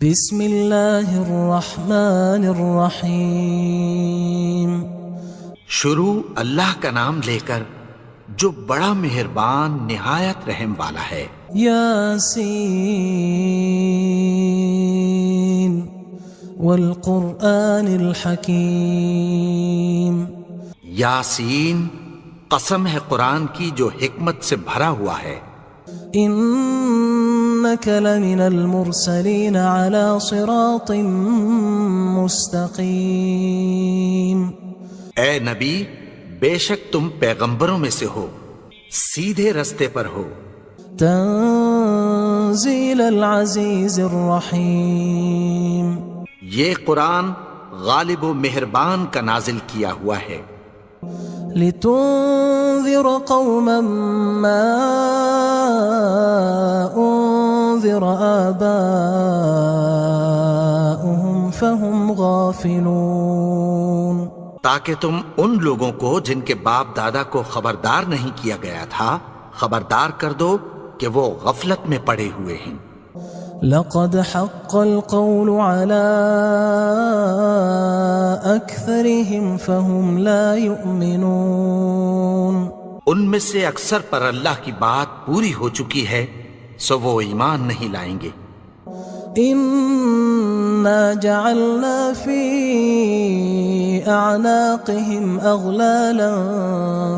بسم اللہ الرحمن الرحیم۔ شروع اللہ کا نام لے کر جو بڑا مہربان نہایت رحم والا ہے۔ یاسین والقرآن الحکیم۔ یاسین، قسم ہے قرآن کی جو حکمت سے بھرا ہوا ہے۔ انک لمن المرسلین علی صراط مستقیم۔ اے نبی، بے شک تم پیغمبروں میں سے ہو، سیدھے رستے پر ہو۔ تنزیل العزیز الرحیم۔ یہ قرآن غالب و مہربان کا نازل کیا ہوا ہے۔ لتنذر قوما ما انذر آباؤهم فهم غافلون۔ تاکہ تم ان لوگوں کو جن کے باپ دادا کو خبردار نہیں کیا گیا تھا خبردار کر دو کہ وہ غفلت میں پڑے ہوئے ہیں۔ لقد حق القول على أكثرهم فهم لا يؤمنون۔ ان میں سے اکثر پر اللہ کی بات پوری ہو چکی ہے سو وہ ایمان نہیں لائیں گے۔ إنا جعلنا في أعناقهم أغلالا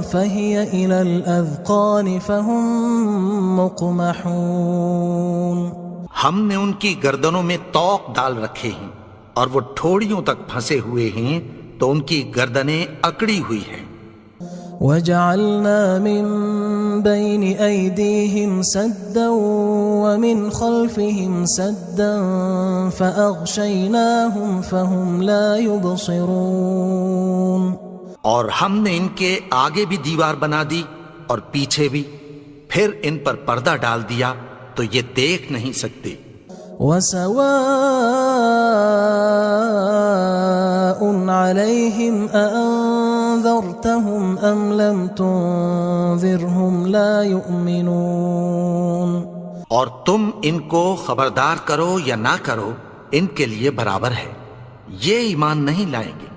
فهي إلى الأذقان فهم مقمحون۔ ہم نے ان کی گردنوں میں طوق ڈال رکھے ہیں اور وہ ٹھوڑیوں تک پھنسے ہوئے ہیں تو ان کی گردنیں اکڑی ہوئی ہیں۔ وجعلنا من بين أيديهم سدا ومن خلفهم سدا فأغشيناهم فهم لا يبصرون۔ اور ہم نے ان کے آگے بھی دیوار بنا دی اور پیچھے بھی، پھر ان پر پردہ ڈال دیا تو یہ دیکھ نہیں سکتے۔ وسواء عليهم أأنذرتهم أم لم تنذرهم لا يؤمنون۔ اور تم ان کو خبردار کرو یا نہ کرو ان کے لیے برابر ہے، یہ ایمان نہیں لائیں گے۔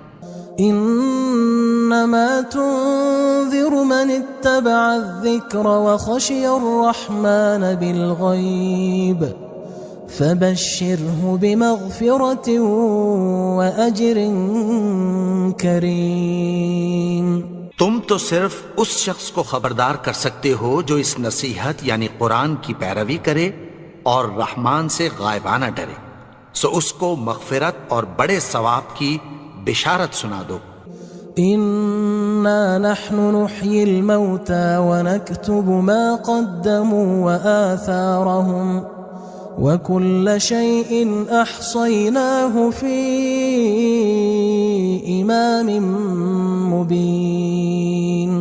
انما تنذر من اتبع الذکر وخشی الرحمن بالغیب فبشرہ بمغفرۃ واجر کریم۔ تم تو صرف اس شخص کو خبردار کر سکتے ہو جو اس نصیحت یعنی قرآن کی پیروی کرے اور رحمان سے غائبانہ ڈرے، سو اس کو مغفرت اور بڑے ثواب کی بشارت سنا دو۔ انا نحن نحيي الموتى ونكتب ما قدموا وآثارهم وكل شيء احصيناه في امام مبين۔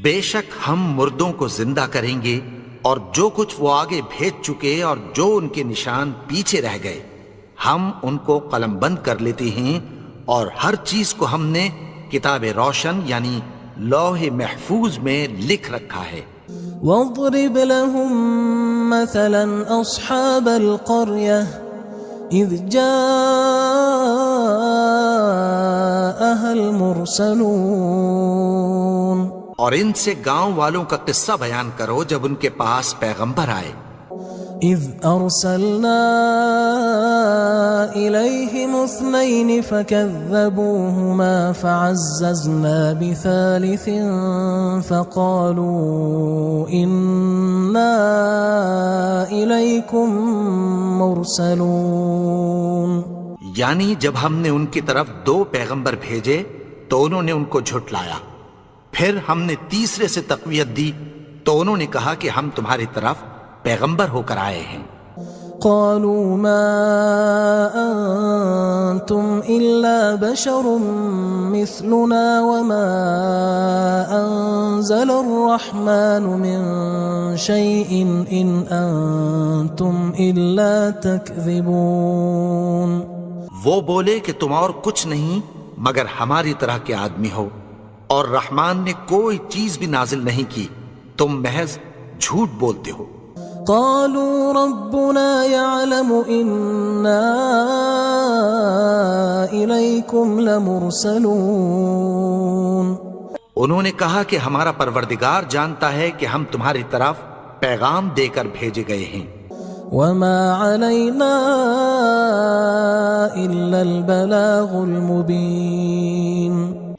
بے شک ہم مردوں کو زندہ کریں گے اور جو کچھ وہ آگے بھیج چکے اور جو ان کے نشان پیچھے رہ گئے ہم ان کو قلم بند کر لیتے ہیں، اور ہر چیز کو ہم نے کتاب روشن یعنی لوح محفوظ میں لکھ رکھا ہے۔ واضرب لهم مثلا اصحاب القرية اذ جاءها المرسلون۔ اور ان سے گاؤں والوں کا قصہ بیان کرو جب ان کے پاس پیغمبر آئے۔ اذ ارسلنا الیہم اثنین فکذبوہما فعززنا بثالث فقالوا انا الیکم مرسلون۔ یعنی جب ہم نے ان کی طرف 2 پیغمبر بھیجے تو انہوں نے ان کو جھٹلایا، پھر ہم نے تیسرے سے تقویت دی تو انہوں نے کہا کہ ہم تمہاری طرف پیغمبر ہو کر آئے ہیں۔ قالوا ما انتم الا بشر مثلنا وما انزل الرحمن من شيء ان انتم الا تكذبون۔ وہ بولے کہ تم اور کچھ نہیں مگر ہماری طرح کے آدمی ہو، اور رحمان نے کوئی چیز بھی نازل نہیں کی، تم محض جھوٹ بولتے ہو۔ قالوا ربنا يعلم إنا إليكم لمرسلون. انہوں نے کہا کہ ہمارا پروردگار جانتا ہے کہ ہم تمہاری طرف پیغام دے کر بھیجے گئے ہیں. وما علينا إلا البلاغ المبين.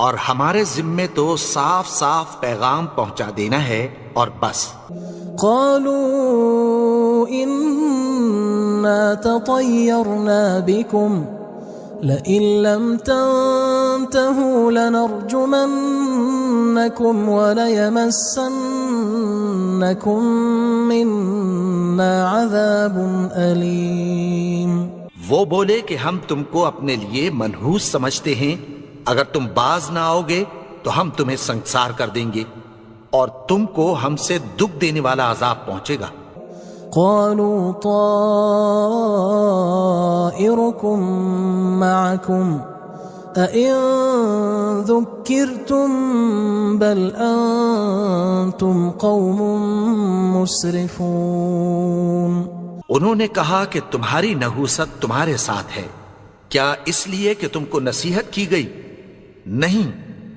اور ہمارے ذمے تو صاف صاف پیغام پہنچا دینا ہے اور بس. قالوا إنا تطيرنا بكم لئن لم تنتهوا لنرجمنكم وليمسنكم منا عذاب أليم. وہ بولے کہ ہم تم کو اپنے لیے منحوس سمجھتے ہیں، اگر تم باز نہ آؤ گے تو ہم تمہیں سنگسار کر دیں گے اور تم کو ہم سے دکھ دینے والا عذاب پہنچے گا. قالوا طائركم معكم أئن ذكرتم بل أنتم قوم مسرفون. انہوں نے کہا کہ تمہاری نحوست تمہارے ساتھ ہے، کیا اس لیے کہ تم کو نصیحت کی گئی؟ نہیں،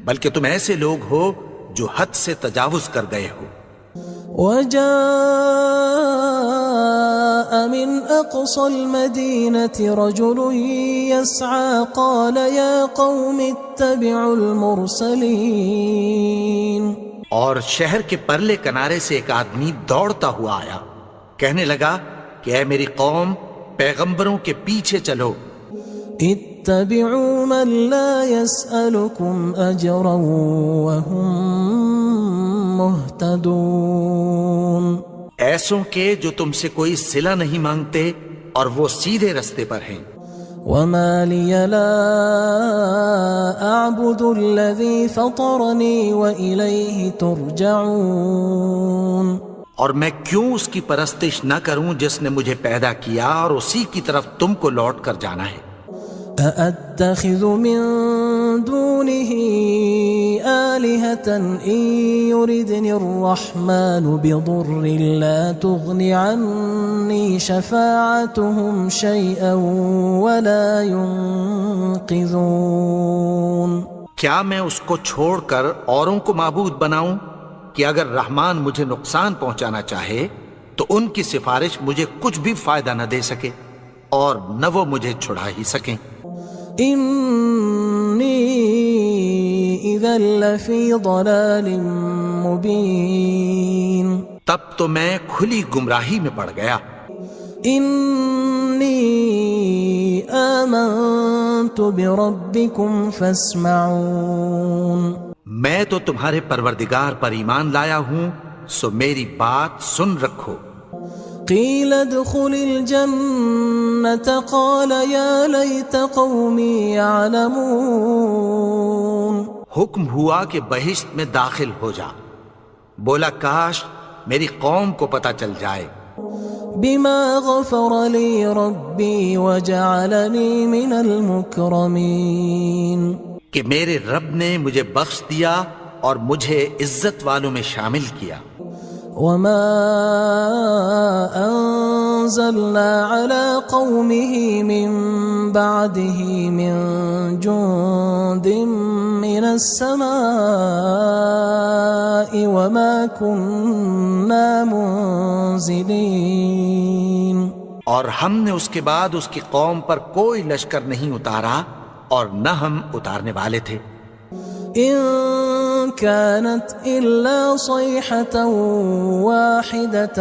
بلکہ تم ایسے لوگ ہو جو حد سے تجاوز کر گئے ہو. وجاء من أقصى المدينة رجل يسعى قال يا قوم اتبعوا المرسلين. اور شہر کے پرلے کنارے سے ایک آدمی دوڑتا ہوا آیا، کہنے لگا کہ اے میری قوم، پیغمبروں کے پیچھے چلو. اتبعوا من لا يسألكم أجرا وهم مهتدون. ایسوں کے جو تم سے کوئی صلہ نہیں مانگتے اور وہ سیدھے رستے پر ہیں. وما لي لا أعبد الذي فطرني وإليه ترجعون. اور میں کیوں اس کی پرستش نہ کروں جس نے مجھے پیدا کیا اور اسی کی طرف تم کو لوٹ کر جانا ہے. أأتخذ من دونه آلهة إن يردني الرحمن بضر لا تغن عني شفاعتهم شيئا ولا ينقذون. کیا میں اس کو چھوڑ کر اوروں کو معبود بناؤں کہ اگر رحمان مجھے نقصان پہنچانا چاہے تو ان کی سفارش مجھے کچھ بھی فائدہ نہ دے سکے اور نہ وہ مجھے چھڑا ہی سکیں. إني إذا لفي ضلال مبين. تب تو میں کھلی گمراہی میں پڑ گیا. إني آمنت بربكم فاسمعون. میں تو تمہارے پروردگار پر ایمان لایا ہوں، سو میری بات سن رکھو. قيل ادخل الجنة قال يا ليت قومي يعلمون. حکم ہوا کہ بہشت میں داخل ہو جا. بولا کاش میری قوم کو پتہ چل جائے. بما غفر لي ربي وجعلني من المكرمين. کہ میرے رب نے مجھے بخش دیا اور مجھے عزت والوں میں شامل کیا. وما أنزلنا على قومه من بعده من جند من السماء وما كنا منزلين. اور ہم نے اس کے بعد اس کی قوم پر کوئی لشکر نہیں اتارا اور نہ ہم اتارنے والے تھے. إن كانت إلا صيحة واحدة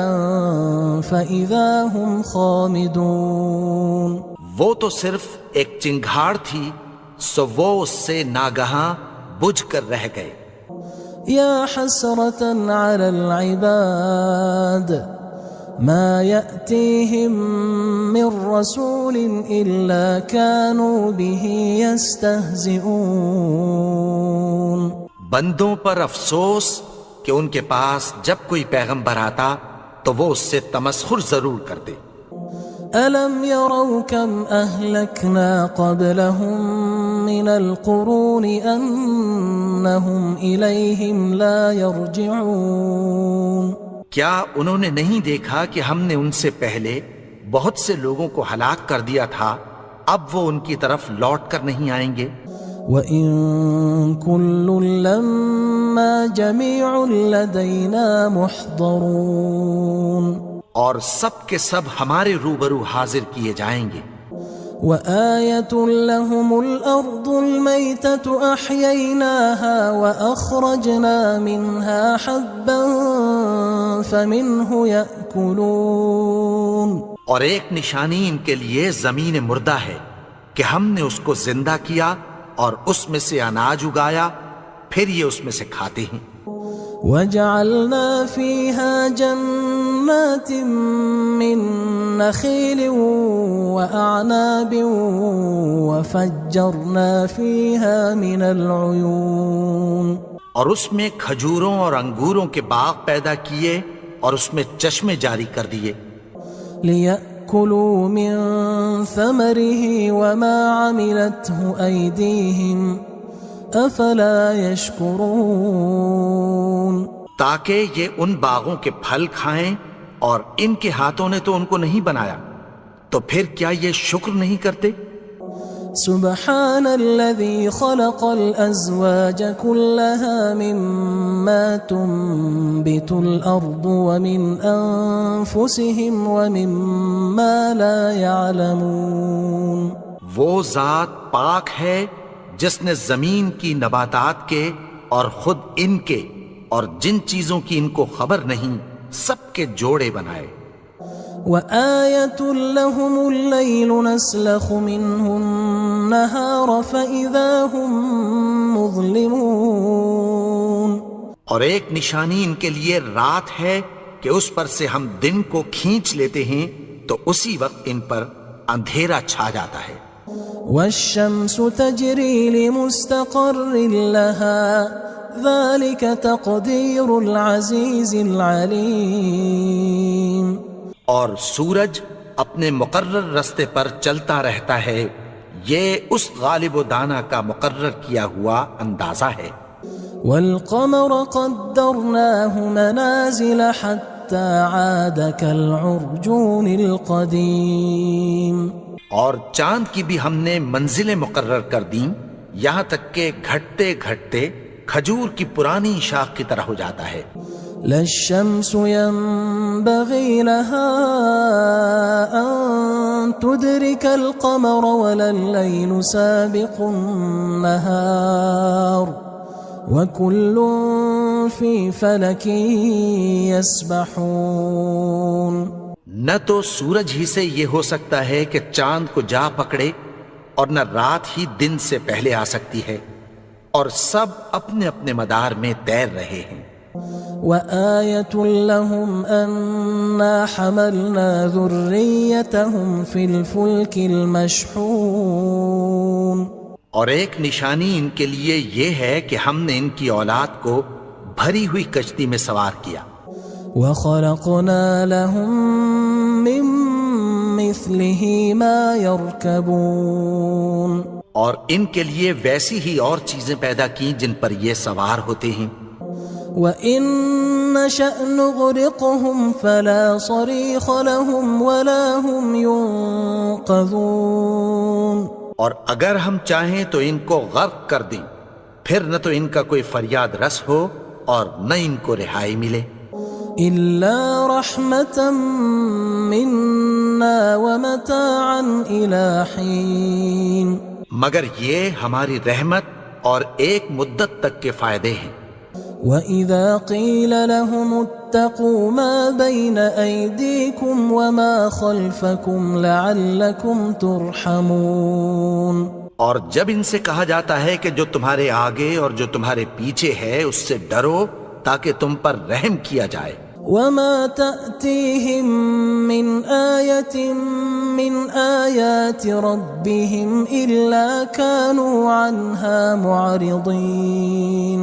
فإذا هم خامدون. وہ تو صرف ایک چنگھاڑ تھی، سو وہ اس سے ناگہاں بجھ کر رہ گئے. يا حسرة على العباد ما يأتيهم من رسول إلا كانوا به يستهزئون. بندوں پر افسوس کہ ان کے پاس جب کوئی پیغمبر آتا تو وہ اس سے تمسخر ضرور کرتے. ألم يروا كم أهلكنا قبلهم من القرون أنهم إليهم لا يرجعون. کیا انہوں نے نہیں دیکھا کہ ہم نے ان سے پہلے بہت سے لوگوں کو ہلاک کر دیا تھا، اب وہ ان کی طرف لوٹ کر نہیں آئیں گے؟ وَإِن كُلٌّ لَمَّا جَمِيعٌ لَدَيْنَا مُحْضَرُونَ، اور سب کے سب ہمارے روبرو حاضر کیے جائیں گے۔ وَآيَةٌ لَهُمُ الْأَرْضُ الْمَيْتَةُ أَحْيَيْنَاهَا وَأَخْرَجْنَا مِنْهَا حَبًّا فَمِنْهُ يَأْكُلُونَ، اور ایک نشانی ان کے لیے زمین مردہ ہے کہ ہم نے اس کو زندہ کیا اور اس میں سے اناج اگایا، پھر یہ اس میں سے کھاتے ہیں۔ وَجَعَلْنَا فِيهَا جَنَّاتٍ مِّن نَخِيلٍ وَأَعْنَابٍ وَفَجَّرْنَا فِيهَا مِنَ الْعُيُونِ، اور اس میں کھجوروں اور انگوروں کے باغ پیدا کیے اور اس میں چشمے جاری کر دیے، لِيَأْكُلُوا مِن ثَمَرِهِ وَمَا عَمِلَتْهُ أَيْدِيهِمْ أَفَلَا يَشْكُرُونَ، تاکہ یہ ان باغوں کے پھل کھائیں، اور ان کے ہاتھوں نے تو ان کو نہیں بنایا، تو پھر کیا یہ شکر نہیں کرتے؟ سبحان الذي خلق الأزواج كلها مما تنبت الأرض ومن أنفسهم ومما لا يعلمون، وہ ذات پاک ہے جس نے زمین کی نباتات کے اور خود ان کے اور جن چیزوں کی ان کو خبر نہیں سب کے جوڑے بنائے۔ وَآيَةٌ لَهُمُ اللَّيْلُ نَسْلَخُ مِنْهُ النَّهَارَ فَإِذَا هُمْ مُظْلِمُونَ، اور ایک نشانی ان کے لیے رات ہے کہ اس پر سے ہم دن کو کھینچ لیتے ہیں تو اسی وقت ان پر اندھیرا چھا جاتا ہے۔ وَالشَّمْسُ تَجْرِي لِمُسْتَقَرٍّ لَهَا ذَلِكَ تَقْدِيرُ الْعَزِيزِ الْعَلِيمِ، اور سورج اپنے مقرر رستے پر چلتا رہتا ہے، یہ اس غالب و دانا کا مقرر کیا ہوا اندازہ ہے۔ وَالْقَمَرَ قَدَّرْنَاهُ مَنَازِلَ حَتَّى عَادَ كَالْعُرْجُونِ الْقَدِيمِ، اور چاند کی بھی ہم نے منزلیں مقرر کر دیں، یہاں تک کہ گھٹتے گھٹتے کھجور کی پرانی شاخ کی طرح ہو جاتا ہے۔ لا الشمس ينبغي لها أن تدرك القمر ولا الليل سابق النهار وكل في فلك يسبحون، نہ تو سورج ہی سے یہ ہو سکتا ہے کہ چاند کو جا پکڑے، اور نہ رات ہی دن سے پہلے آ سکتی ہے، اور سب اپنے اپنے مدار میں تیر رہے ہیں۔ وَآيَةٌ لَهُمْ أَنَّا حَمَلْنَا ذُرِّيَّتَهُمْ فِي الْفُلْكِ الْمَشْحُونِ، اور ایک نشانی ان کے لیے یہ ہے کہ ہم نے ان کی اولاد کو بھری ہوئی کشتی میں سوار کیا۔ وَخَلَقْنَا لَهُم مِّن مِّثْلِهِ مَا يَرْكَبُونَ، اور ان کے لیے ویسی ہی اور چیزیں پیدا کی جن پر یہ سوار ہوتے ہیں۔ وَإِن نَّشَأْ نُغْرِقْهُمْ فَلَا صَرِيخَ لَهُمْ وَلَا هُمْ يُنقَذُونَ، اور اگر ہم چاہیں تو ان کو غرق کر دیں، پھر نہ تو ان کا کوئی فریاد رس ہو اور نہ ان کو رہائی ملے۔ إِلَّا رَحْمَةً مِّنَّا وَمَتَاعًا إِلَى حِينٍ، مگر یہ ہماری رحمت اور ایک مدت تک کے فائدے ہیں۔ وَإِذَا قِيلَ لَهُمُ اتَّقُوا مَا بَيْنَ أَيْدِيكُمْ وَمَا خَلْفَكُمْ لَعَلَّكُمْ تُرْحَمُونَ، اور جب ان سے کہا جاتا ہے کہ جو تمہارے آگے اور جو تمہارے پیچھے ہے اس سے ڈرو تاکہ تم پر رحم کیا جائے۔ وَمَا تَأْتِيهِم مِّنْ آيَةٍ مِّنْ آيَاتِ رَبِّهِمْ إِلَّا كَانُوا عَنْهَا مُعْرِضِينَ،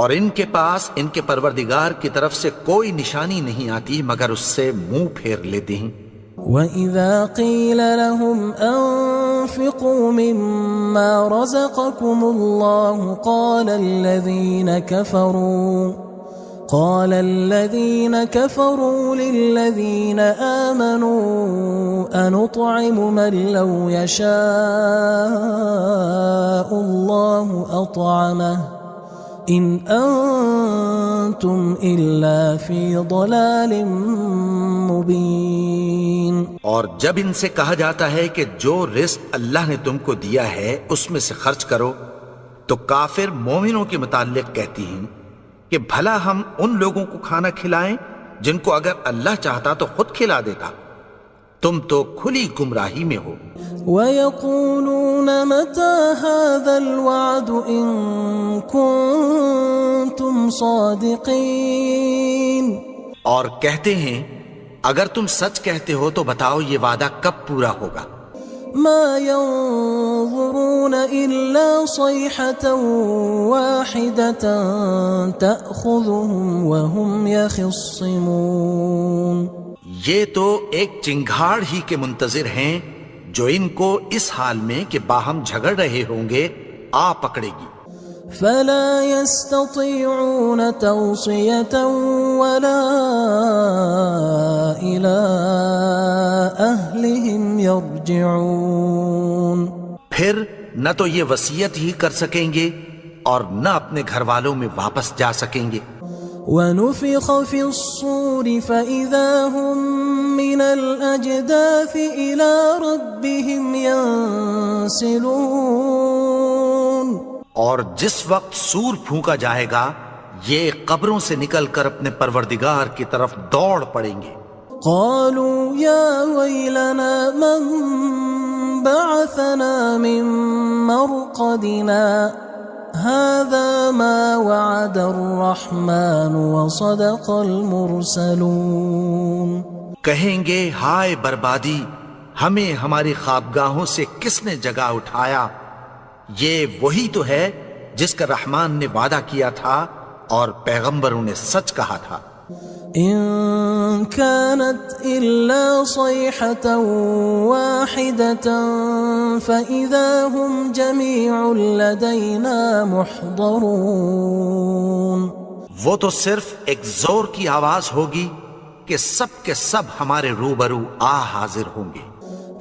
اور ان کے پاس ان کے پروردگار کی طرف سے کوئی نشانی نہیں آتی مگر اس سے منہ پھیر لیتے ہیں۔ وَإِذَا قِيلَ لَهُمْ أَنفِقُوا مِمَّا رَزَقَكُمُ اللَّهُ قال الذين كفروا للذين آمنوا أنطعم من لو يشاء الله أطعمه إن أنتم إلا في ضلال مبين. اور جب ان سے کہا جاتا ہے کہ جو رزق اللہ نے تم کو دیا ہے اس میں سے خرچ کرو، تو کافر مومنوں کے متعلق کہتی ہیں کہ بھلا ہم ان لوگوں کو کھانا کھلائیں جن کو اگر اللہ چاہتا تو خود کھلا دیتا. تم تو کھلی گمراہی میں ہو. وَيَقُولُونَ مَتَى هَذَا الْوَعْدُ إِن كُنتُمْ صَادِقِينَ. اور کہتے ہیں اگر تم سچ کہتے ہو تو بتاؤ یہ وعدہ کب پورا ہوگا. ما ينظرون إلا صيحة واحدة تأخذهم وهم يخصمون. یہ تو ایک چنگھاڑ ہی کے منتظر ہیں جو ان کو اس حال میں کہ باہم جھگڑ رہے ہوں گے آ پکڑے گی. فلا يستطيعون توصية ولا إلى أهلهم يرجعون. پھر نہ تو یہ وصیت ہی کر سکیں گے اور نہ اپنے گھر والوں میں واپس جا سکیں گے. ونفخ في الصور فإذا هم من الأجداث إلى ربهم ينسلون. اور جس وقت سور پھونکا جائے گا یہ قبروں سے نکل کر اپنے پروردگار کی طرف دوڑ پڑیں گے. قالوا يا ويلنا من بعثنا من مرقدنا هذا ما وعد الرحمن وصدق المرسلون. کہیں گے ہائے بربادی، ہمیں ہماری خوابگاہوں سے کس نے جگا اٹھایا. یہ وہی تو ہے جس کا رحمان نے وعدہ کیا تھا اور پیغمبروں نے سچ کہا تھا. إن كانت إلا صيحة واحدة فإذا هم جميع لدينا محضرون. وہ تو صرف ایک زور کی آواز ہوگی کہ سب کے سب ہمارے روبرو آ حاضر ہوں گے.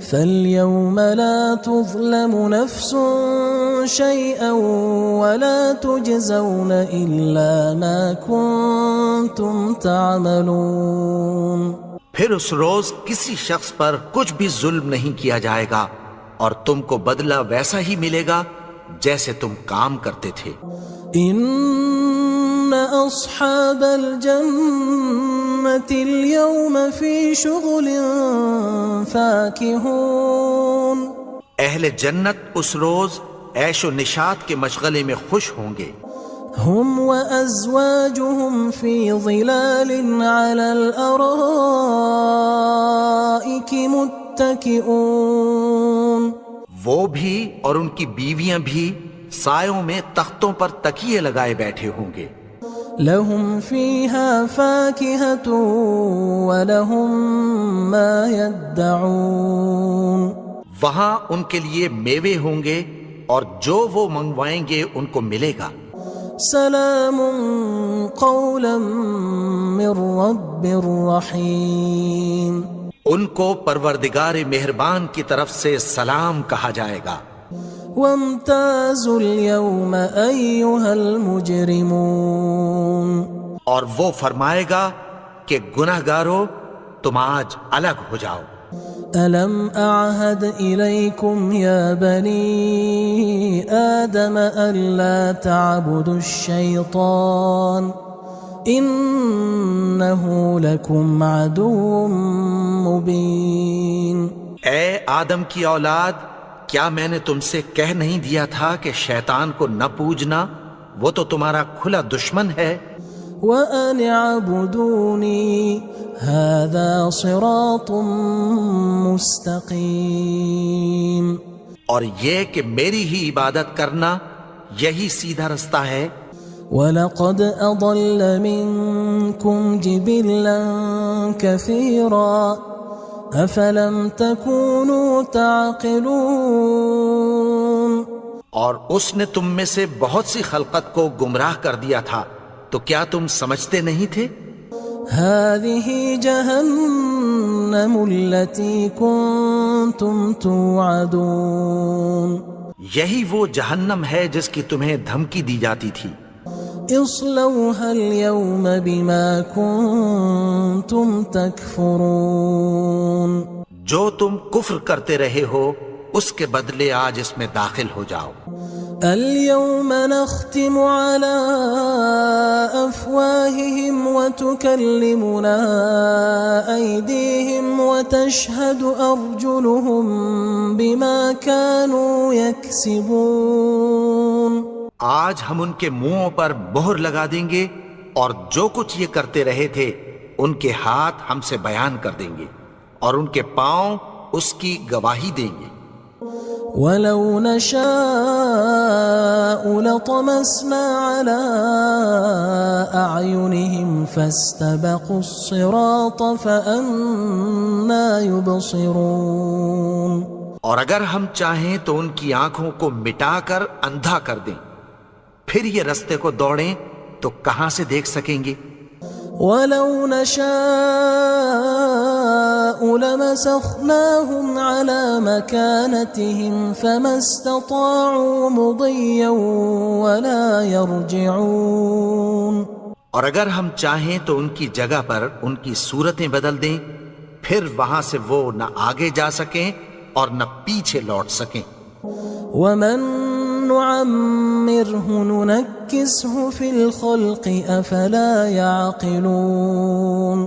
فاليوم لا تظلم نفس شيئا ولا تجزون إلا ما كنتم تعملون. پھر اس روز کسی شخص پر کچھ بھی ظلم نہیں کیا جائے گا اور تم کو بدلہ ویسا ہی ملے گا جیسے تم کام کرتے تھے. إن أصحاب الجنة اليوم في شغل فاكهون. اہل جنت اس روز عیش و نشاط کے مشغلے میں خوش ہوں گے. هم وأزواجهم في ظلال على الأرائك متكئون. وہ بھی اور ان کی بیویاں بھی سایوں میں تختوں پر تکیے لگائے بیٹھے ہوں گے. لهم فيها فاكهة ولهم ما يدعون. وہاں ان کے لیے میوے ہوں گے اور جو وہ منگوائیں گے ان کو ملے گا. سلام قولا من رب رحیم. ان کو پروردگار مہربان کی طرف سے سلام کہا جائے گا. وامتازوا اليوم أيها المجرمون. اور وہ فرمائے گا کہ گناہگارو تم آج الگ ہو جاؤ. ألم أعهد إليكم يا بني آدم ألا تعبدوا الشيطان إنه لكم عدو مبين. اے آدم کی اولاد، کیا میں نے تم سے کہہ نہیں دیا تھا کہ شیطان کو نہ پوجنا، وہ تو تمہارا کھلا دشمن ہے. وَأَنِ اعْبُدُونِي هَذَا صِرَاطٌ مُسْتَقِيمٌ. اور یہ کہ میری ہی عبادت کرنا یہی سیدھا رستہ ہے. وَلَقَدْ أَضَلَّ مِنْكُمْ جِبِلًّا كَثِيرًا أَفَلَمْ تَكُونُوا تَعْقِلُونَ. اور اس نے تم میں سے بہت سی خلقت کو گمراہ کر دیا تھا، تو کیا تم سمجھتے نہیں تھے؟ هذه جهنم التي كنتم توعدون یہی وہ جہنم ہے جس کی تمہیں دھمکی دی جاتی تھی. اصلوها اليوم بما كنتم تكفرون جو تم کفر کرتے رہے ہو اس کے بدلے آج اس میں داخل ہو جاؤ. اليوم نختم على أفواههم وتكلمنا أيديهم وتشهد أرجلهم بما كانوا يكسبون. آج ہم ان کے منہوں پر مہر لگا دیں گے اور جو کچھ یہ کرتے رہے تھے ان کے ہاتھ ہم سے بیان کر دیں گے اور ان کے پاؤں اس کی گواہی دیں گے. وَلَوْ نَشَاءُ لَطَمَسْنَا عَلَىٰ أَعْيُنِهِمْ فَاسْتَبَقُوا الصِّرَاطَ فَأَنَّىٰ يُبْصِرُونَ. اور اگر ہم چاہیں تو ان کی آنکھوں کو مٹا کر اندھا کر دیں، پھر یہ رستے کو دوڑیں تو کہاں سے دیکھ سکیں گے. وَلَوْ نَشَاءُ لَمَسَخْنَاهُمْ عَلَىٰ مَكَانَتِهِمْ فَمَا اسْتَطَاعُوا مُضِيًّا وَلَا يَرْجِعُونَ. اور اگر ہم چاہیں تو ان کی جگہ پر ان کی صورتیں بدل دیں، پھر وہاں سے وہ نہ آگے جا سکیں اور نہ پیچھے لوٹ سکیں. وَمَن نُعَمِّرْهُ نُنَكِّسْهُ فِي الْخَلْقِ أَفَلَا يَعْقِلُونَ.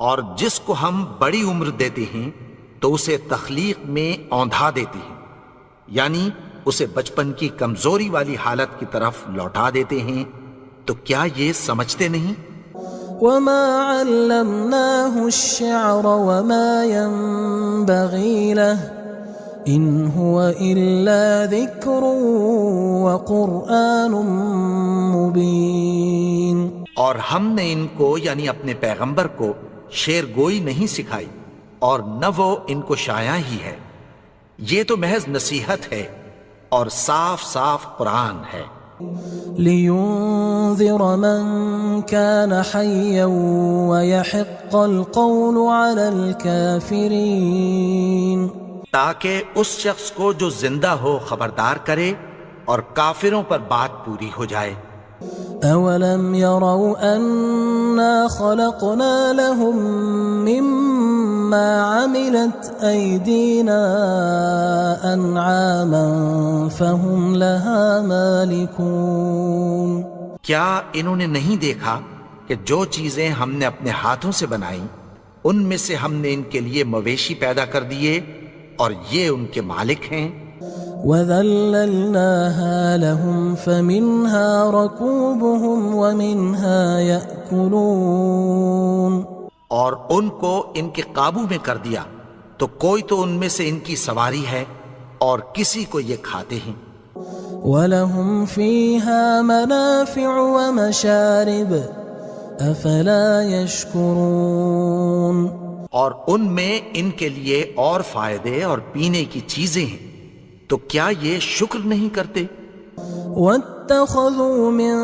اور جس کو ہم بڑی عمر دیتے ہیں تو اسے تخلیق میں اوندھا دیتے ہیں، یعنی اسے بچپن کی کمزوری والی حالت کی طرف لوٹا دیتے ہیں. تو کیا یہ سمجھتے نہیں؟ وَمَا عَلَّمْنَاهُ الشِّعْرَ وَمَا يَنبَغِي لَهُ إِنْ هُوَ إِلَّا ذِكْرٌ وَقُرْآنٌ مُبِينٌ. اور ہم نے ان کو یعنی اپنے پیغمبر کو شعر گوئی نہیں سکھائی اور نہ وہ ان کو شایع ہی ہے، یہ تو محض نصیحت ہے اور صاف صاف قرآن ہے. لِيُنذِرَ مَن كَانَ حَيًّا وَيَحِقَّ الْقَوْلُ عَلَى الْكَافِرِينَ. تاکہ اس شخص کو جو زندہ ہو خبردار کرے اور کافروں پر بات پوری ہو جائے. أَوَلَمْ يَرَوْا أَنَّا خَلَقْنَا لَهُم مِّمَّا عَمِلَتْ أَيْدِينَا أَنْعَامًا فَهُمْ لَهَا مَالِكُونَ. کیا انہوں نے نہیں دیکھا کہ جو چیزیں ہم نے اپنے ہاتھوں سے بنائیں ان میں سے ہم نے ان کے لیے مویشی پیدا کر دیے اور یہ ان کے مالک ہیں. وَذَلَّلْنَاهَا لَهُمْ فَمِنْهَا رَكُوبُهُمْ وَمِنْهَا يَأْكُلُونَ. اور ان کو ان کے قابو میں کر دیا تو کوئی تو ان میں سے ان کی سواری ہے اور کسی کو یہ کھاتے ہیں. وَلَهُمْ فِيهَا مَنَافِعُ وَمَشَارِبُ أَفَلَا يَشْكُرُونَ. اور ان میں ان کے لیے اور فائدے اور پینے کی چیزیں ہیں، تو کیا یہ شکر نہیں کرتے؟ وَاتَّخَذُوا مِن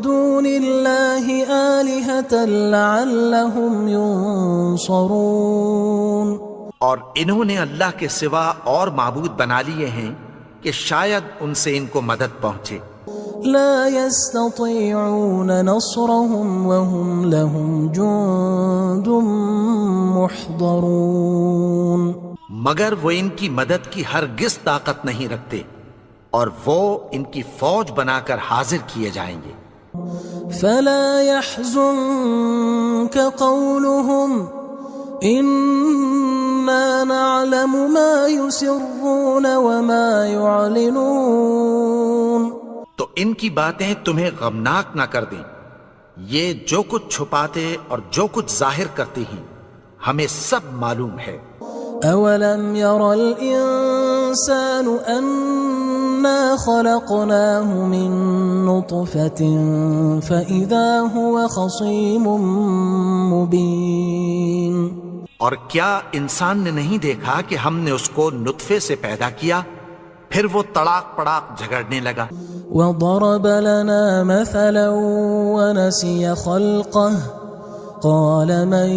دُونِ اللَّهِ آلِهَةً لَعَلَّهُمْ يُنصَرُونَ. اور انہوں نے اللہ کے سوا اور معبود بنا لیے ہیں کہ شاید ان سے ان کو مدد پہنچے. لا يستطيعون نصرهم وهم لهم جند محضرون. مگر وہ ان کی مدد کی ہرگز طاقت نہیں رکھتے اور وہ ان کی فوج بنا کر حاضر کیے جائیں گے. فلا يحزنك قولهم إنا نعلم ما يسرون وما يعلنون. تو ان کی باتیں تمہیں غمناک نہ کر دیں، یہ جو کچھ چھپاتے اور جو کچھ ظاہر کرتے ہیں ہمیں سب معلوم ہے. أَوَلَمْ يَرَ الْإِنسَانُ أَنَّا خَلَقْنَاهُ مِن نُّطْفَةٍ فَإِذَا هُوَ خَصِيمٌ مُّبِينٌ. اور کیا انسان نے نہیں دیکھا کہ ہم نے اس کو نطفے سے پیدا کیا، پھر وہ تڑاک پڑاک جھگڑنے لگا. وضرب لنا مثلا ونسي خلقه قال من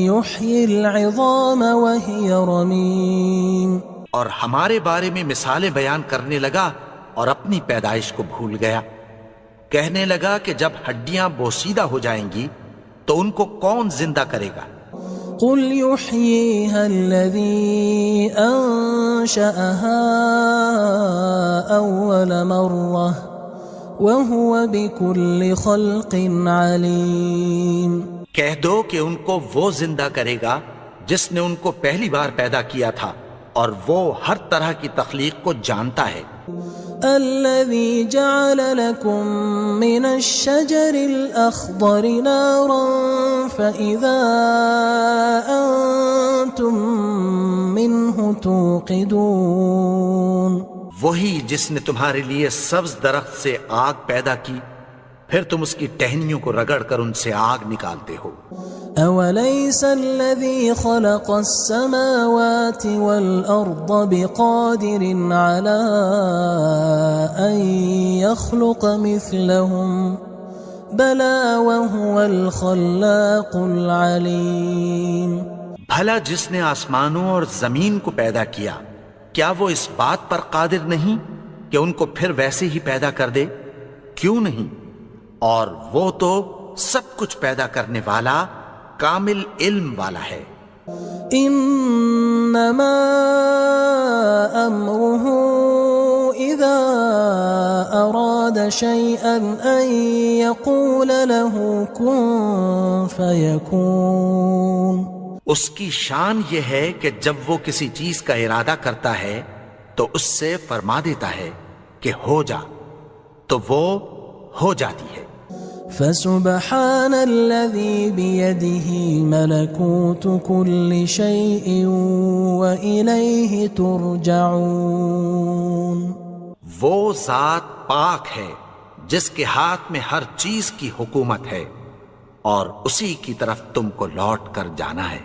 يحيي العظام وهي رميم. اور ہمارے بارے میں مثالیں بیان کرنے لگا اور اپنی پیدائش کو بھول گیا. کہنے لگا کہ جب ہڈیاں بوسیدہ ہو جائیں گی تو ان کو کون زندہ کرے گا؟ قل يحييها الذي أنشأها أول مرة وهو بكل خلق عليم. کہہ دو کہ ان کو وہ زندہ کرے گا جس نے ان کو پہلی بار پیدا کیا تھا اور وہ ہر طرح کی تخلیق کو جانتا ہے. الذي جعل لكم من الشجر الأخضر نارا فإذا أنتم منه توقدون. وہی جس نے تمہارے لیے سبز درخت سے آگ پیدا کی پھر تم اس کی ٹہنیوں کو رگڑ کر ان سے آگ نکالتے ہو. أوليس الذي خلق السماوات والأرض بقادر على أن يخلق مثلهم بلى وهو الخلاق العليم. بھلا جس نے آسمانوں اور زمین کو پیدا کیا کیا وہ اس بات پر قادر نہیں کہ ان کو پھر ویسے ہی پیدا کر دے؟ کیوں نہیں؟ اور وہ تو سب کچھ پیدا کرنے والا کامل علم والا ہے. انما امره اذا اراد شيئا ان يقول له كن فيكون. اس کی شان یہ ہے کہ جب وہ کسی چیز کا ارادہ کرتا ہے تو اس سے فرما دیتا ہے کہ ہو جا تو وہ ہو جاتی ہے. فسبحان الذي بيده ملكوت كل شيء وإليه ترجعون. وہ ذات پاک ہے جس کے ہاتھ میں ہر چیز کی حکومت ہے اور اسی کی طرف تم کو لوٹ کر جانا ہے.